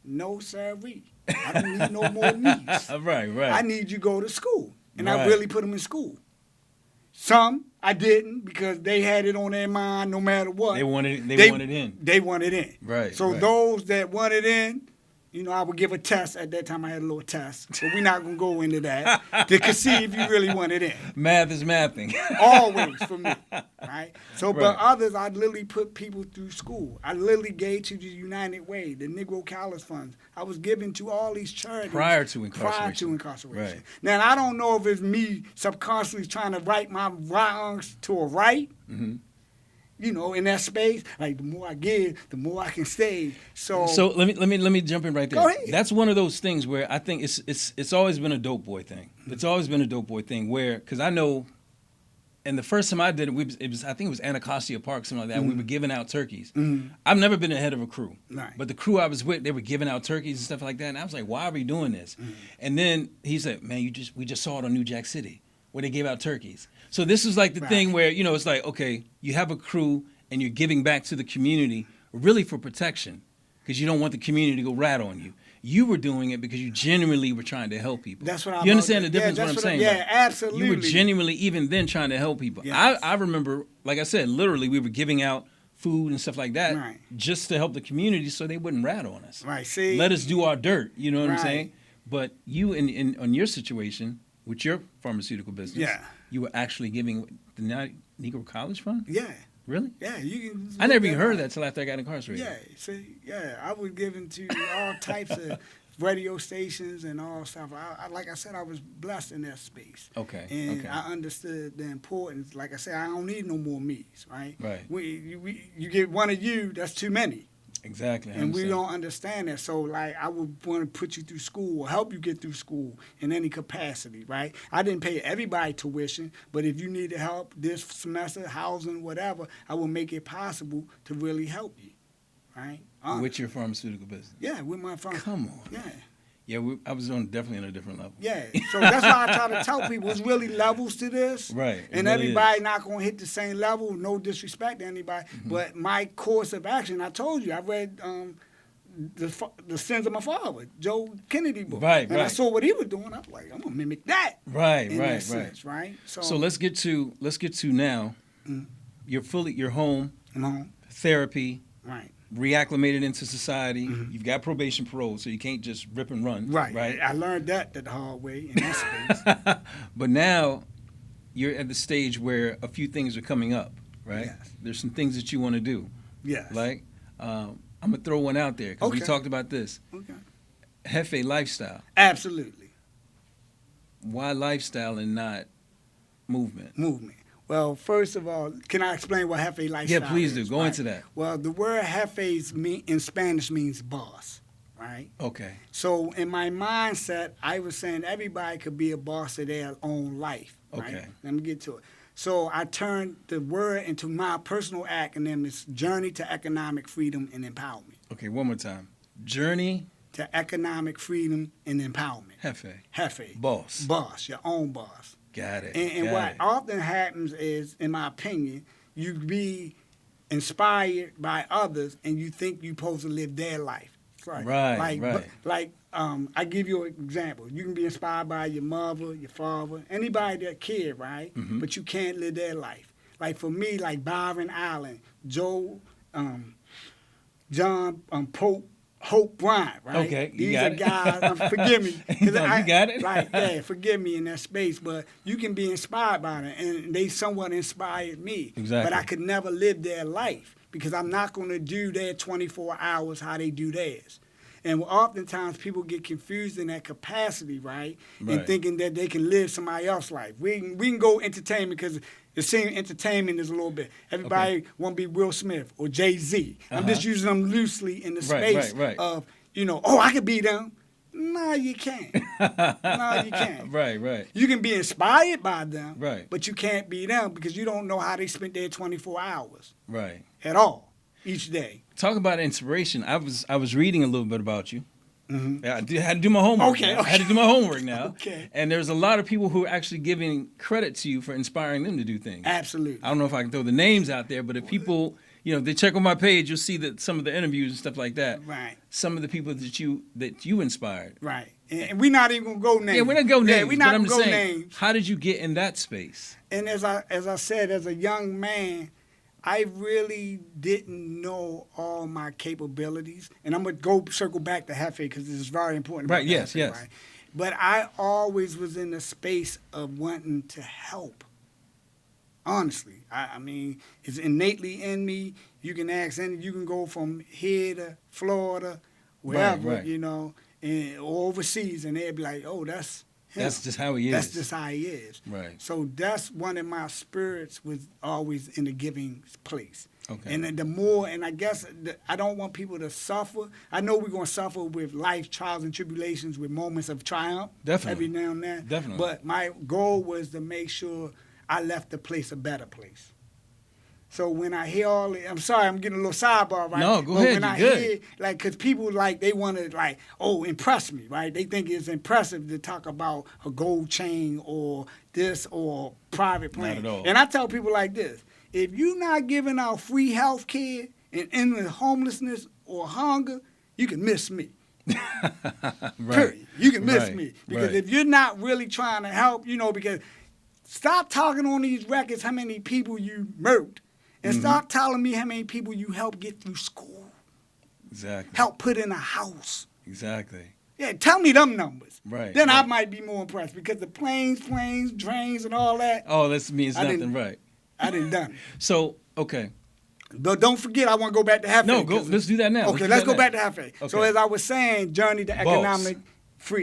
No, sirree. I don't need no more needs. Right. I need you to go to school. And I Right. really put them in school. Some I didn't because they had it on their mind no matter what. They wanted in. They wanted in. Right. So right. those that wanted in, I would give a test. At that time, I had a little test. But we're not going to go into that to see if you really want it in. Math is mathing. Always for me, right? So, Right. but others, I literally put people through school. I literally gave to the United Way, the Negro College Funds. I was giving to all these charities. Prior to incarceration. Right. Now, I don't know if it's me subconsciously trying to right my wrongs to a right. Mm-hmm. In that space, like the more I give, the more I can save. So let me jump in right there. Go ahead. That's one of those things where I think it's always been a dope boy thing. It's always been a dope boy thing where, because I know, and the first time I did it, I think it was Anacostia Park, something like that. We were giving out turkeys. I've never been the head of a crew, Right. but the crew I was with, they were giving out turkeys and stuff like that. And I was like, why are we doing this? And then he said, man, we just saw it on New Jack City where they gave out turkeys. So this is like the Right. thing where, it's like, okay, you have a crew and you're giving back to the community really for protection because you don't want the community to go rat on you. You were doing it because you genuinely were trying to help people. That's what I'm. You understand the difference that's what I'm saying? Yeah, right? absolutely. You were genuinely even then trying to help people. Yes. I remember, like I said, literally we were giving out food and stuff like that Right. just to help the community so they wouldn't rat on us. Right. See. Let us do our dirt. You know what I'm Right. saying? But you, on your situation with your pharmaceutical business, Yeah. you were actually giving the Negro College Fund? Yeah. Really? Yeah. You can. I never even look heard up. that till after I got incarcerated. Yeah. See. Yeah. I was given to all types of radio stations and all stuff. Like I said, I was blessed in that space. Okay. And okay. I understood the importance. Like I said, I don't need no more me's, right? Right. You get one of you, that's too many. Exactly. I And we understand. don't understand that. So, like, I would want to put you through school or help you get through school in any capacity, right? I didn't pay everybody tuition, but if you needed help this semester, housing, whatever, I will make it possible to really help you, right? With your pharmaceutical business. Yeah, with my phone. Come on. Yeah. Yeah, I was definitely on a different level. Yeah, so that's why I try to tell people it's really levels to this. Right. It And really everybody is. not going to hit the same level, no disrespect to anybody. But my course of action, I told you, I read the Sins of My Father, Joe Kennedy book. Right, and I right. saw what he was doing. I was like, I'm going to mimic that. Right, in right, that right. sense, right? So let's get to now. You're home, I'm home. therapy, Right. reacclimated into society. You've got probation, parole, so you can't just rip and run. Right. Right. I learned that the hard way in that space. But now you're at the stage where a few things are coming up, right? Yes. There's some things that you want to do. Yes. Like, I'm going to throw one out there because we Okay. talked about this. Okay. Hefe lifestyle. Absolutely. Why lifestyle and not movement? Movement. Well, first of all, can I explain what Jefe lifestyle Yeah, please is? do. Go Right. into that. Well, the word Jefe in Spanish means boss, right? Okay. So in my mindset, I was saying everybody could be a boss of their own life, right? Okay. Let me get to it. So I turned the word into my personal acronym. It's Journey to Economic Freedom and Empowerment. Okay, one more time. Journey, To economic freedom and empowerment. Hefe, Jefe. boss. Boss, your own boss. Got it. And got what it. often happens is, in my opinion, you be inspired by others and you think you're supposed to live their life. Right, right. I give you an example. You can be inspired by your mother, your father, anybody that kid, right? Mhm. But you can't live their life. Like for me, like Byron Allen, Joe, John Pope, Hope Bryant, right? Okay, you These got are it. guys, forgive me. 'cause No, you got it. Right, yeah, forgive me in that space, but you can be inspired by them, and they somewhat inspired me. Exactly. But I could never live their life because I'm not going to do their 24 hours how they do theirs. And oftentimes people get confused in that capacity, right? Right. And thinking that they can live somebody else's life. We can go entertainment because it seems entertainment is a little bit. Everybody want to be Will Smith or Jay-Z. I'm just using them loosely in the Right, space right. of, I could be them. No, you can't. No, you can't. Right, right. You can be inspired by them, Right. but you can't be them because you don't know how they spent their 24 hours Right. at all each day. Talk about inspiration. I was reading a little bit about you. Mm-hmm. I had to do my homework. Okay, now. I had to do my homework now. Okay. And there's a lot of people who are actually giving credit to you for inspiring them to do things. Absolutely. I don't know if I can throw the names out there, but if people, if they check on my page, you'll see that some of the interviews and stuff like that. Right. Some of the people that you inspired. Right. And we're not even going to go names. Yeah, we're not going names. Yeah, we're not but I'm going to just go saying, names. how did you get in that space? And as I said, as a young man, I really didn't know all my capabilities. And I'm going to go circle back to Hefe because this is very important. Right, about yes, Hefe, yes. right? But I always was in the space of wanting to help. Honestly, I mean, it's innately in me. You can ask any, you can go from here to Florida, wherever, right. you know, or overseas, and they'd be like, oh, that's him. That's just how he is. That's just how he is. Right. So that's one of my spirits was always in the giving place. Okay. And the more, and I guess I don't want people to suffer. I know we're going to suffer with life, trials, and tribulations, with moments of triumph. Definitely. Every now and then. Definitely. But my goal was to make sure I left the place a better place. So when I hear all the, I'm sorry, I'm getting a little sidebar, right? No, go but ahead, when you're I good. hear, like, because people, like, they want to, like, oh, impress me, right? They think it's impressive to talk about a gold chain or this or private plane. Not at all. And I tell people like this, if you're not giving out free health care and ending homelessness or hunger, you can miss me. Right. Period. You can miss Right. me. Because Right. if you're not really trying to help, you know, because stop talking on these records how many people you murked. And stop telling me how many people you helped get through school. Exactly. Help put in a house. Exactly. Yeah, tell me them numbers. Right. Then I right. might be more impressed because the planes, drains, and all that, Oh, that means I nothing, didn't- right? I done done it. So, okay. But don't forget, I want to go back to Hefe. No, go. Let's do that now. Okay, do let's that go back now. to Hefe. Okay. So as I was saying, journey to economic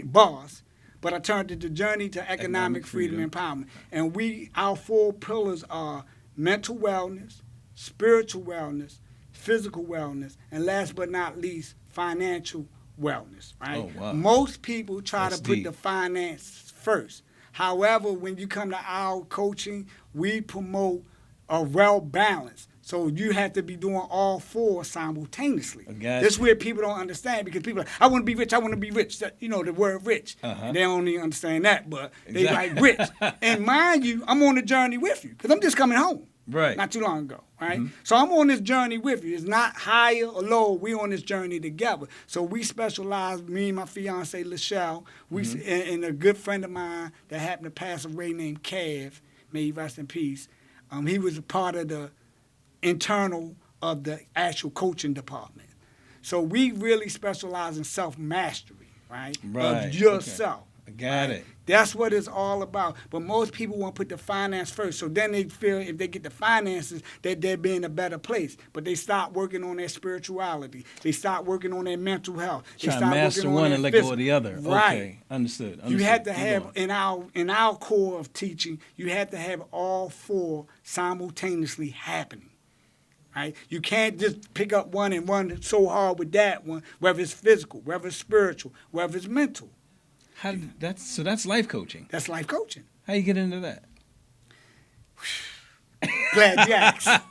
boss, but I turned it to journey to economic freedom empowerment. And our 4 pillars are mental wellness, spiritual wellness, physical wellness, and last but not least, financial wellness, right? Oh, wow. Most people try That's to put deep. the finance first. However, when you come to our coaching, we promote a well balance. So you have to be doing all 4 simultaneously. I got This is you. where people don't understand because people are like, I want to be rich, I want to be rich. You know, the word rich. Uh-huh. They don't even understand that, but they Exactly. like rich. And mind you, I'm on the journey with you because I'm just coming home. Right. Not too long ago, right? Mhm. So I'm on this journey with you. It's not higher or lower. We on this journey together. So we specialize, me and my fiance, Lachelle, and a good friend of mine that happened to pass away named Kev, may he rest in peace. He was a part of the internal of the actual coaching department. So we really specialize in self-mastery, right? Right. Of yourself. I got right? it. That's what it's all about. But most people want to put the finance first. So then they feel if they get the finances that they'll be in a better place. But they start working on their spirituality. They start working on their mental health. They Trying to start master working on one their and let go physical. of the other. Right. Okay. Understood. You have to Keep have going. in our core of teaching, you have to have all 4 simultaneously happening. Right? You can't just pick up one and run so hard with that one, whether it's physical, whether it's spiritual, whether it's mental. That's life coaching. That's life coaching. How you get into that? Glad you asked.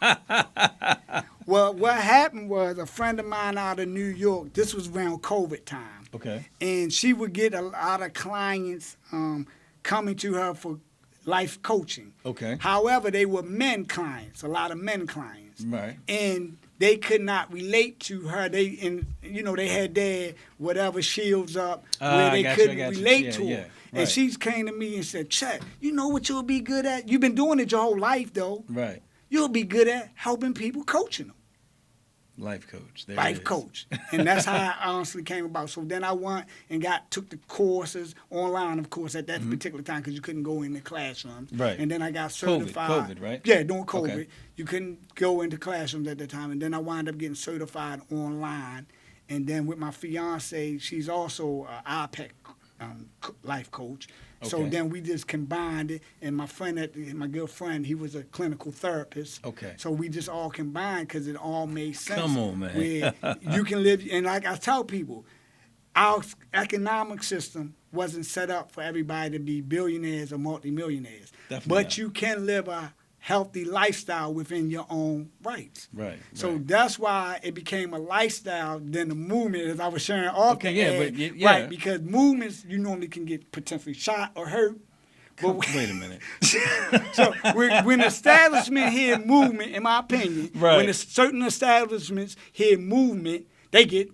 Well, what happened was a friend of mine out of New York, this was around COVID time, Okay. and she would get a lot of clients coming to her for life coaching. Okay. However, they were men clients, a lot of men clients. Right. And they could not relate to her. They had their whatever shields up where they couldn't relate to her. Yeah, And she came to me and said, Chet, you know what you'll be good at? You've been doing it your whole life, though. Right. You'll be good at helping people, coaching them. Life coach. There it Life is. coach. And that's how I honestly came about. So then I went and took the courses online, of course, at that particular time because you couldn't go in the classrooms. Right. And then I got certified. COVID, right? Yeah, during COVID. Okay. You couldn't go into classrooms at that time. And then I wound up getting certified online. And then with my fiance, she's also an IPEC life coach. So Okay. then we just combined it. And my good friend, he was a clinical therapist. Okay. So we just all combined because it all made sense. Come on, man. Where you can live, and like I tell people, our economic system wasn't set up for everybody to be billionaires or multimillionaires. Definitely But not. you can live a healthy lifestyle within your own rights. Right. So right. that's why it became a lifestyle than a movement, as I was sharing off Okay, the yeah, ad. but yeah. Right, because movements, you normally can get potentially shot or hurt. But Wait a minute. so when establishment hear movement, in my opinion, Right. when certain establishments hear movement, they get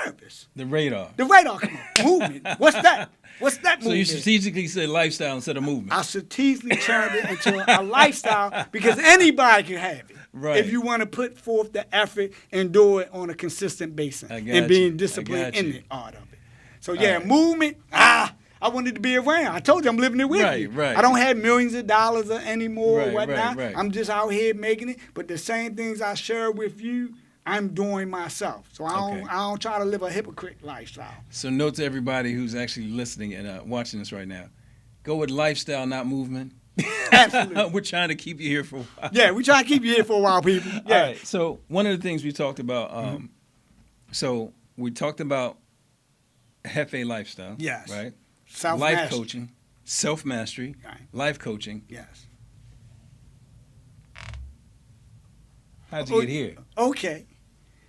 Nervous. The radar. The radar, come on. Movement. What's that? What's that So you movement? strategically said lifestyle instead of movement. I strategically turned it into a lifestyle because anybody can have it. Right. If you want to put forth the effort and do it on a consistent basis I got and being you. disciplined I got in you. the art of it. So yeah, right. movement, I wanted to be around. I told you I'm living it with Right, you. right. I don't have millions of dollars anymore or Right, whatnot. right. I'm just out here making it. But the same things I share with you, I'm doing myself. So Okay. I don't try to live a hypocrite lifestyle. So note to everybody who's actually listening and watching this right now, go with lifestyle, not movement. Absolutely. We're trying to keep you here for a while. Yeah, we try to keep you here for a while, people. Yeah. All right. So one of the things we talked about, so we talked about Hefe lifestyle. Yes. Right. Self-mastery. Life coaching, self-mastery, Right. life coaching. Yes. How'd you get here? Okay.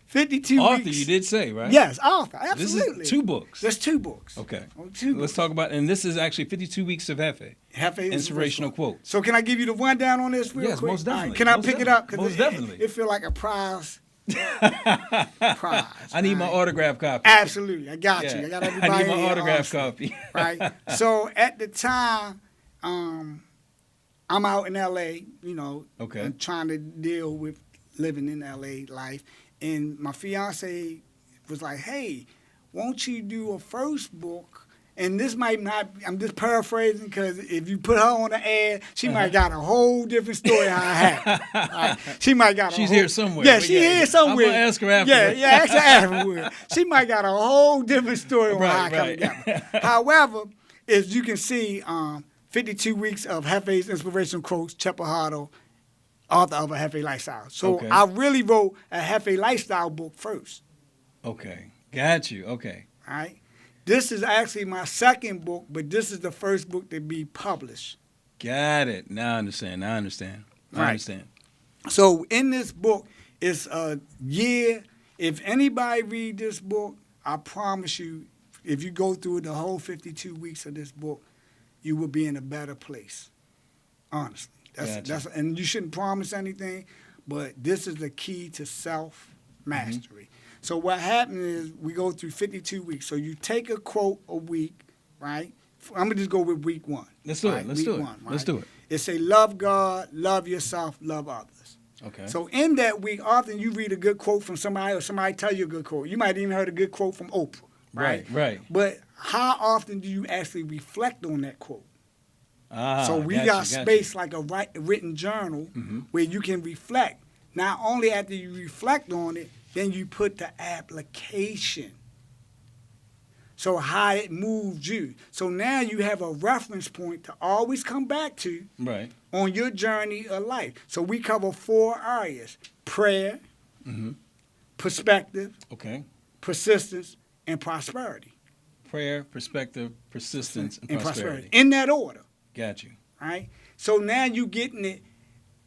52 Author, weeks. you did say, right? Yes, author. Absolutely. This is 2 books. There's 2 books. Okay. Oh, 2 Let's books. talk about, and this is actually 52 weeks of Hefe. Hefe Inspirational quotes. So can I give you the rundown on this real Yes, quick? most definitely. All right, can I Most pick it definitely. up? 'Cause Most definitely. It feel like a prize. Prize. I need my right? autograph copy. Absolutely. I got Yeah. you. I got everybody. I need my here, autograph honestly. copy. Right. So at the time, I'm out in L.A., Okay. and trying to deal with living in L.A. life. And my fiance was like, hey, won't you do a first book? And this might not, I'm just paraphrasing because if you put her on the ad, she might got a whole different story how it happened. Right? She might got She's here somewhere. Yeah, but she here somewhere. I'm going to ask her afterwards. Yeah, ask her afterwards. She might got a whole different story on how it come together. However, as you can see, 52 weeks of Hefe's inspirational quotes, Chet Pajardo, author of A Hefe Lifestyle. So Okay. I really wrote a Hefe Lifestyle book first. Okay. Got you. Okay. All right. This is actually my second book, but this is the first book to be published. Got it. Now I understand. I understand. Right. So in this book, it's a year. If anybody read this book, I promise you, if you go through the whole 52 weeks of this book, you will be in a better place. Honestly. Gotcha. And you shouldn't promise anything, but this is the key to self-mastery. So what happens is we go through 52 weeks. So you take a quote a week, right? I'm going to just go with week 1. Let's do it. Right? Let's Week do it. 1, right? Let's do it. It say, love God, love yourself, love others. Okay. So in that week, often you read a good quote from somebody or somebody tell you a good quote. You might even heard a good quote from Oprah, right? Right. But how often do you actually reflect on that quote? So we gotcha, got gotcha. space like a written journal where you can reflect. Not only after you reflect on it, then you put the application. So how it moved you. So now you have a reference point to always come back to Right. on your journey of life. So we cover 4 areas: prayer, perspective, Okay. persistence, and prosperity. Prayer, perspective, persistence, and prosperity. In that order. Got you. Right? So now you getting it,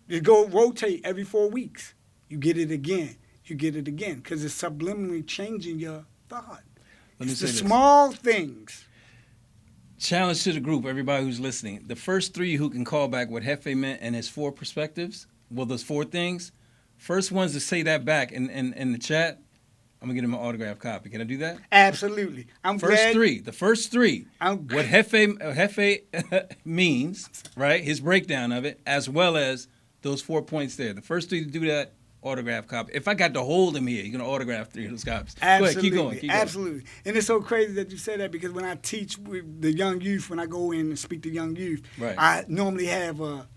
you go rotate every 4 weeks. You get it again. You get it again. Because it's subliminally changing your thought. Let me It's say the this. small things. Challenge to the group, everybody who's listening. The first 3 who can call back what Hefe meant and his 4 perspectives, well, those 4 things, first ones to say that back in the chat, I'm going to get him an autographed copy. Can I do that? Absolutely. I'm First glad. 3. The first 3. What Hefe means, right? His breakdown of it, as well as those 4 points there. The first 3 to do that, autograph copy. If I got to hold him here, you're going to autograph 3 of those copies. Absolutely. Go ahead, keep going. Absolutely. And it's so crazy that you say that because when I teach with the young youth, when I go in and speak to young youth, Right. I normally have a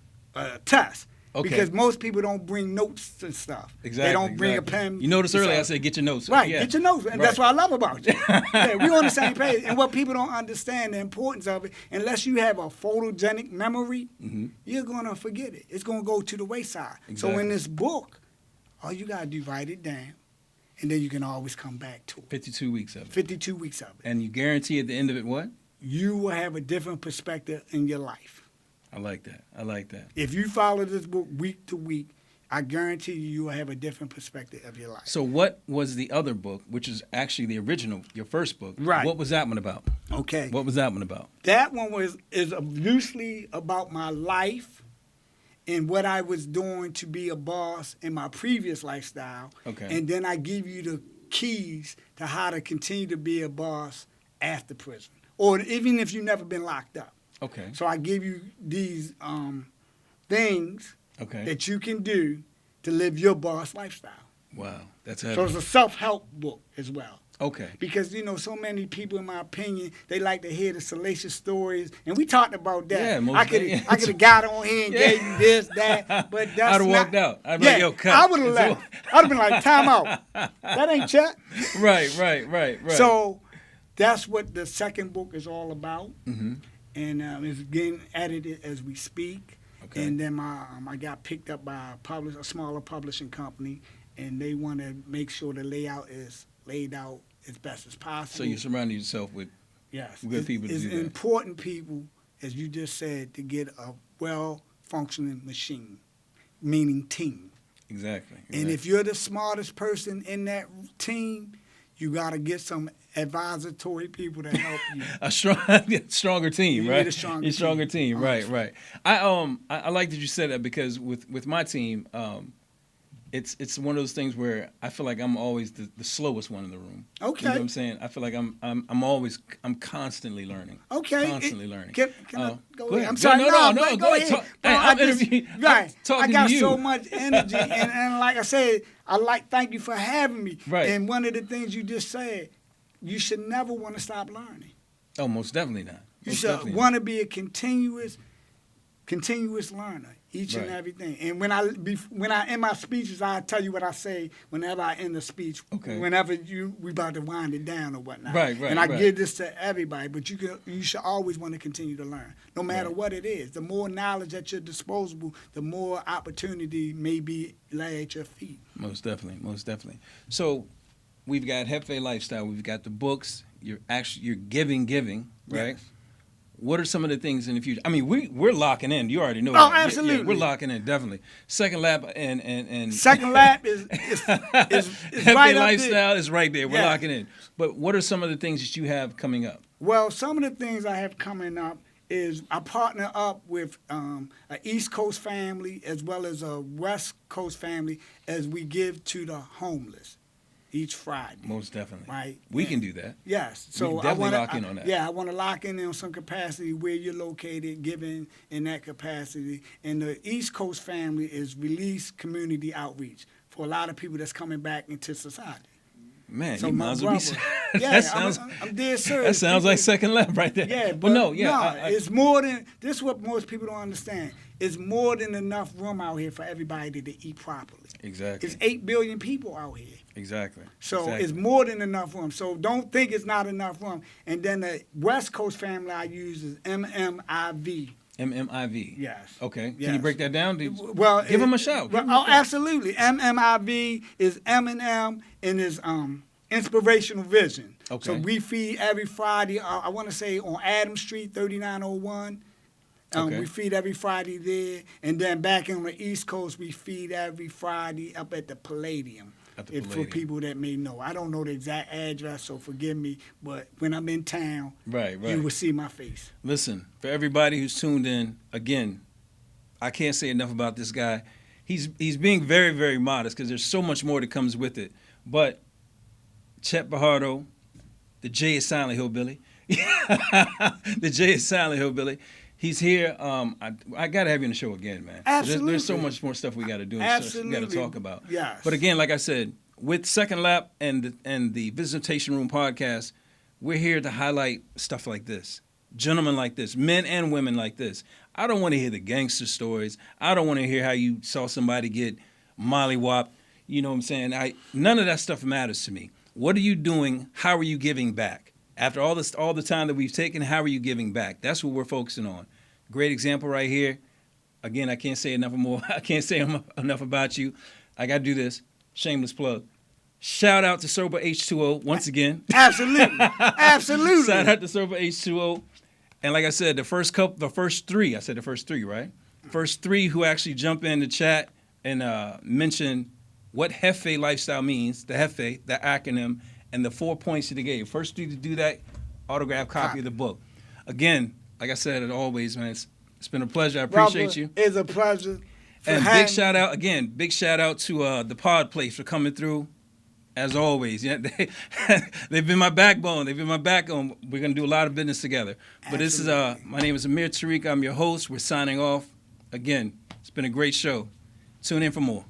test. Okay. Because most people don't bring notes and stuff. Exactly. They don't bring a pen. You noticed and earlier I stuff. said get your notes. Right, Yeah. get your notes. And Right. that's what I love about you. Yeah, we're on the same page. And what people don't understand, the importance of it, unless you have a photogenic memory, you're going to forget it. It's going to go to the wayside. Exactly. So in this book, all you got to do, write it down, and then you can always come back to it. 52 weeks of it. 52 weeks of it. And you guarantee at the end of it what? You will have a different perspective in your life. I like that. I like that. If you follow this book week to week, I guarantee you will have a different perspective of your life. So what was the other book, which is actually the original, your first book? Right. What was that one about? Okay. What was that one about? That one is loosely about my life and what I was doing to be a boss in my previous lifestyle. Okay. And then I give you the keys to how to continue to be a boss after prison, or even if you've never been locked up. Okay. So I give you these things that you can do to live your boss lifestyle. Wow, that's heavy. So it's a self-help book as well. Okay. Because, so many people, in my opinion, they like to hear the salacious stories. And we talked about that. Yeah, I could have got on here and gave you this, that, but that's I'd have not. walked out. I'd be like, yo, cut. I would have left. I'd have been like, time out. That ain't Chet. Right. So that's what the second book is all about. Mm-hmm. And it's getting edited as we speak. Okay. And then I got picked up by a smaller publishing company, and they want to make sure the layout is laid out as best as possible. So you surround yourself with good people to do that. It's important people, as you just said, to get a well-functioning machine, meaning team. Exactly. And if you're the smartest person in that team, you got to get some advisory people to help you. A stronger team, right? Need a stronger team. Right. I like that you said that, because with my team, it's one of those things where I feel like I'm always the slowest one in the room. Okay. You know what I'm saying? I feel like I'm constantly learning. Okay. Constantly learning. Can I go ahead? ahead. I'm sorry. No, go ahead. Talk, hey, I'm interviewing. Right. I got to you. so much energy, and like I said, thank you for having me. Right. And one of the things you just said, you should never want to stop learning. Oh, most definitely not. You should want to be a continuous learner, each and everything. And when I in my speeches, I tell you what I say whenever I end a speech. Okay. Whenever we about to wind it down or whatnot. Right. And I give this to everybody, but you should always want to continue to learn, no matter what it is. The more knowledge at your disposal, the more opportunity may be lay at your feet. Most definitely. So we've got Hefe Lifestyle. We've got the books. You're giving, right? Yes. What are some of the things in the future? I mean, we're locking in. You already know. Oh, that. absolutely. Yeah, we're locking in, definitely. Second Lap and Second Lap is Hefe right up Lifestyle there. is right there. We're Yeah. locking in. But what are some of the things that you have coming up? Well, some of the things I have coming up is I partner up with an East Coast family as well as a West Coast family as we give to the homeless each Friday. Most definitely. Right. We can do that. Yes. We So can definitely I wanna, lock in on that. Yeah, I want to lock in on some capacity where you're located, giving in that capacity. And the East Coast family is release community outreach for a lot of people that's coming back into society. Man, So you my might as well be. brother- I'm dead serious. That sounds like Second Lap right there. Yeah, but no, it's more than this. Is what most people don't understand. It's more than enough room out here for everybody to eat properly. Exactly. It's 8 billion people out here. Exactly. So it's more than enough room. So don't think it's not enough room. And then the West Coast family I use is MMIV. MMIV. Yes. Okay. Yes. Can you break that down? Well, give them a shout. Absolutely. MMIV is M&M and is inspirational vision. Okay. So we feed every Friday. I want to say on Adams Street, 3901. Okay. We feed every Friday there, and then back on the East Coast, we feed every Friday up at the Palladium. For people that may know, I don't know the exact address, so forgive me. But when I'm in town, you will see my face. Listen, for everybody who's tuned in, again, I can't say enough about this guy. He's being very, very modest because there's so much more that comes with it. But Chet Pajardo, the J is silent hillbilly. The J is silent hillbilly. He's here. I got to have you on the show again, man. Absolutely. There's so much more stuff we got to do and Absolutely. we got to talk about. Yes. But again, like I said, with Second Lap and the Visitation Room podcast, we're here to highlight stuff like this. Gentlemen like this, men and women like this. I don't want to hear the gangster stories. I don't want to hear how you saw somebody get mollywopped. You know what I'm saying? None of that stuff matters to me. What are you doing? How are you giving back? After all the time that we've taken, how are you giving back? That's what we're focusing on. Great example right here. Again, I can't say enough more. I can't say enough about you. I got to do this. Shameless plug. Shout out to Sober H2O once again. Absolutely. Absolutely. Shout out to Sober H2O. And like I said, the first three, right? First three who actually jump in the chat and mention what Hefe Lifestyle means, the Hefe, the acronym, and the 4 points that they gave. First three to do that, autographed copy of the book. Again, like I said, as always, man, it's been a pleasure. I appreciate you. It's a pleasure. And big shout out to the Pod Place for coming through. as always. Yeah, they've been my backbone. They've been my backbone. We're going to do a lot of business together. But this is my name is Amir Tariq. I'm your host. We're signing off. Again, it's been a great show. Tune in for more.